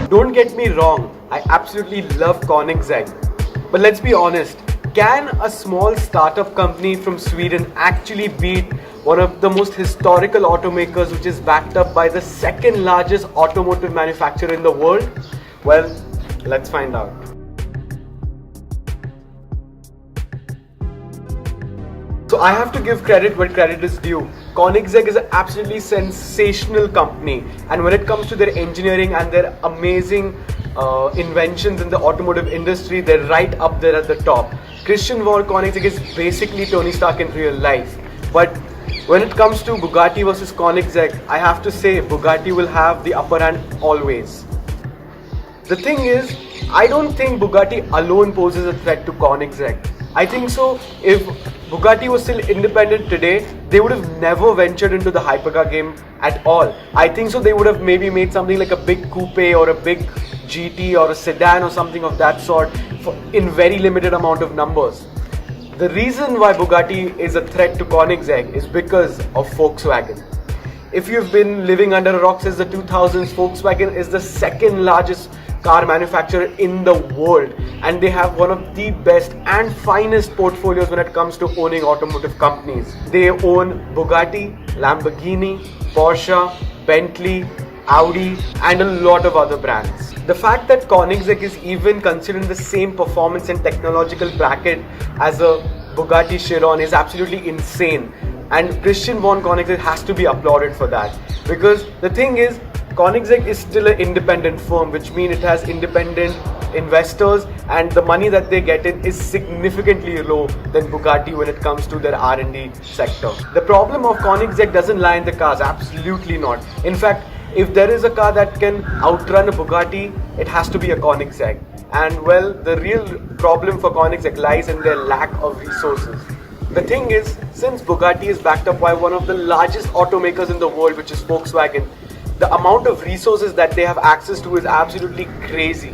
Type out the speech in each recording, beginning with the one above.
Don't get me wrong, I absolutely love Koenigsegg. But let's be honest, can a small startup company from Sweden actually beat one of the most historical automakers, which is backed up by the second largest automotive manufacturer in the world? Well, let's find out. So I have to give credit where credit is due. Koenigsegg is an absolutely sensational company, and when it comes to their engineering and their amazing inventions in the automotive industry, they're right up there at the top. Christian Koenigsegg is basically Tony Stark in real life. But when it comes to Bugatti versus Koenigsegg, I have to say Bugatti will have the upper hand always. The thing is, I don't think Bugatti alone poses a threat to Koenigsegg. I think so, if Bugatti was still independent today, they would have never ventured into the hypercar game at all. I think so, they would have maybe made something like a big coupe or a big GT or a sedan or something of that sort in very limited amount of numbers. The reason why Bugatti is a threat to Koenigsegg is because of Volkswagen. If you've been living under a rock since the 2000s, Volkswagen is the second largest car manufacturer in the world, and they have one of the best and finest portfolios when it comes to owning automotive companies. They own Bugatti, Lamborghini, Porsche, Bentley, Audi, and a lot of other brands. The fact that Koenigsegg is even considered in the same performance and technological bracket as a Bugatti Chiron is absolutely insane, and Christian Koenigsegg has to be applauded for that, because the thing is, Koenigsegg is still an independent firm, which means it has independent investors, and the money that they get in is significantly low than Bugatti when it comes to their R&D sector. The problem of Koenigsegg doesn't lie in the cars, absolutely not. In fact, if there is a car that can outrun a Bugatti, it has to be a Koenigsegg. And well, the real problem for Koenigsegg lies in their lack of resources. The thing is, since Bugatti is backed up by one of the largest automakers in the world, which is Volkswagen, the amount of resources that they have access to is absolutely crazy.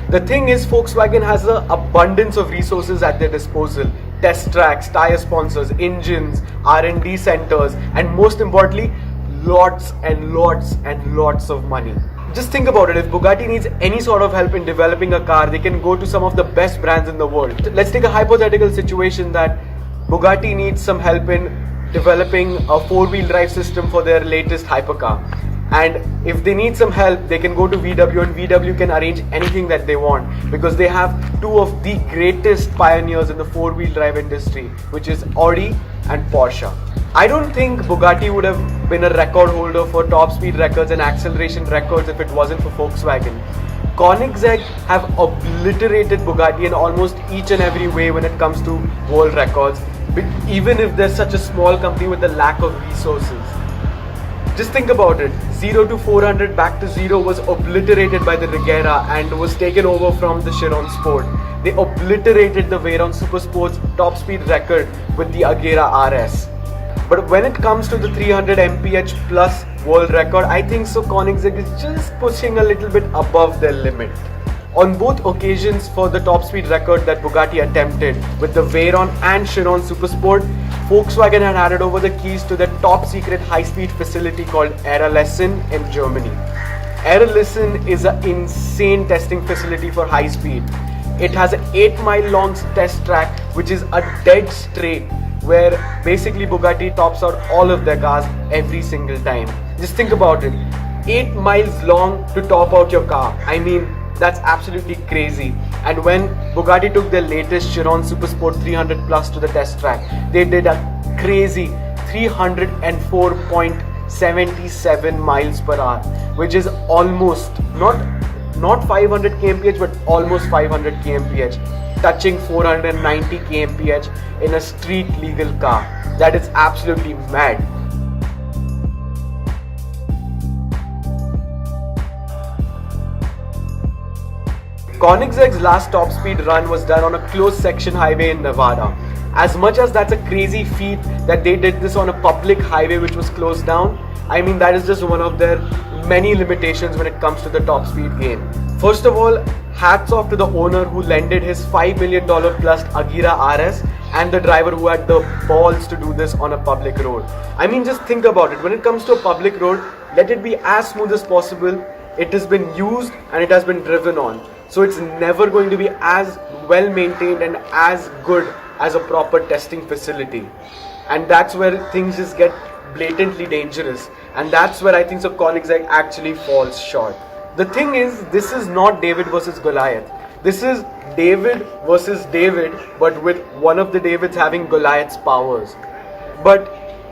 The thing is, Volkswagen has an abundance of resources at their disposal. Test tracks, tire sponsors, engines, R&D centers, and most importantly, lots and lots and lots of money. Just think about it, if Bugatti needs any sort of help in developing a car, they can go to some of the best brands in the world. Let's take a hypothetical situation that Bugatti needs some help in developing a four-wheel drive system for their latest hypercar, and if they need some help, they can go to VW, and VW can arrange anything that they want, because they have two of the greatest pioneers in the four-wheel drive industry, which is Audi and Porsche. I don't think Bugatti would have been a record holder for top speed records and acceleration records if it wasn't for Volkswagen. Koenigsegg have obliterated Bugatti in almost each and every way when it comes to world records, even if they're such a small company with a lack of resources. Just think about it, 0 to 400 back to 0 was obliterated by the Regera and was taken over from the Chiron Sport. They obliterated the Veyron Supersport's top speed record with the Agera RS. But when it comes to the 300 mph plus world record, I think so Koenigsegg is just pushing a little bit above their limit. On both occasions for the top speed record that Bugatti attempted with the Veyron and Chiron Supersport, Volkswagen had handed over the keys to their top secret high speed facility called Erlesen in Germany. Erlesen is an insane testing facility for high speed. It has an 8-mile long test track, which is a dead straight, where basically Bugatti tops out all of their cars every single time. Just think about it, 8 miles long to top out your car. I mean, that's absolutely crazy. And when Bugatti took their latest Chiron Supersport 300 Plus to the test track, they did a crazy 304.77 miles per hour, which is almost not 500 kmph but almost 500 kmph, touching 490 kmph in a street legal car. That is absolutely mad. Koenigsegg's last top speed run was done on a closed section highway in Nevada. As much as that's a crazy feat that they did this on a public highway which was closed down, I mean, that is just one of their many limitations when it comes to the top speed game. First of all, hats off to the owner who lended his $5 million plus Agira RS and the driver who had the balls to do this on a public road. I mean, just think about it. When it comes to a public road, let it be as smooth as possible. It has been used and it has been driven on. So it's never going to be as well maintained and as good as a proper testing facility. And that's where things just get blatantly dangerous. And that's where I think so Koenigsegg actually falls short. The thing is, this is not David versus Goliath. This is David versus David, but with one of the Davids having Goliath's powers. But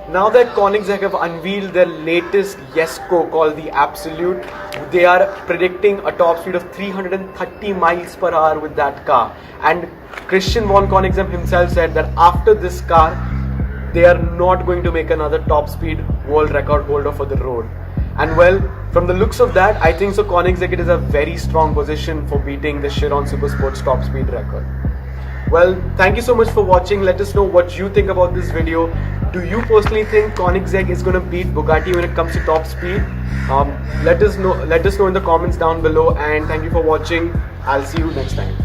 now that Koenigsegg have unveiled their latest Jesko called the Absolute, they are predicting a top speed of 330 miles per hour with that car. And Christian von Koenigsegg himself said that after this car, they are not going to make another top speed world record holder for the road. And well, from the looks of that, I think so Koenigsegg is a very strong position for beating the Chiron Supersport's top speed record. Well, thank you so much for watching. Let us know what you think about this video. Do you personally think Koenigsegg is going to beat Bugatti when it comes to top speed? Let us know in the comments down below, and thank you for watching. I'll see you next time.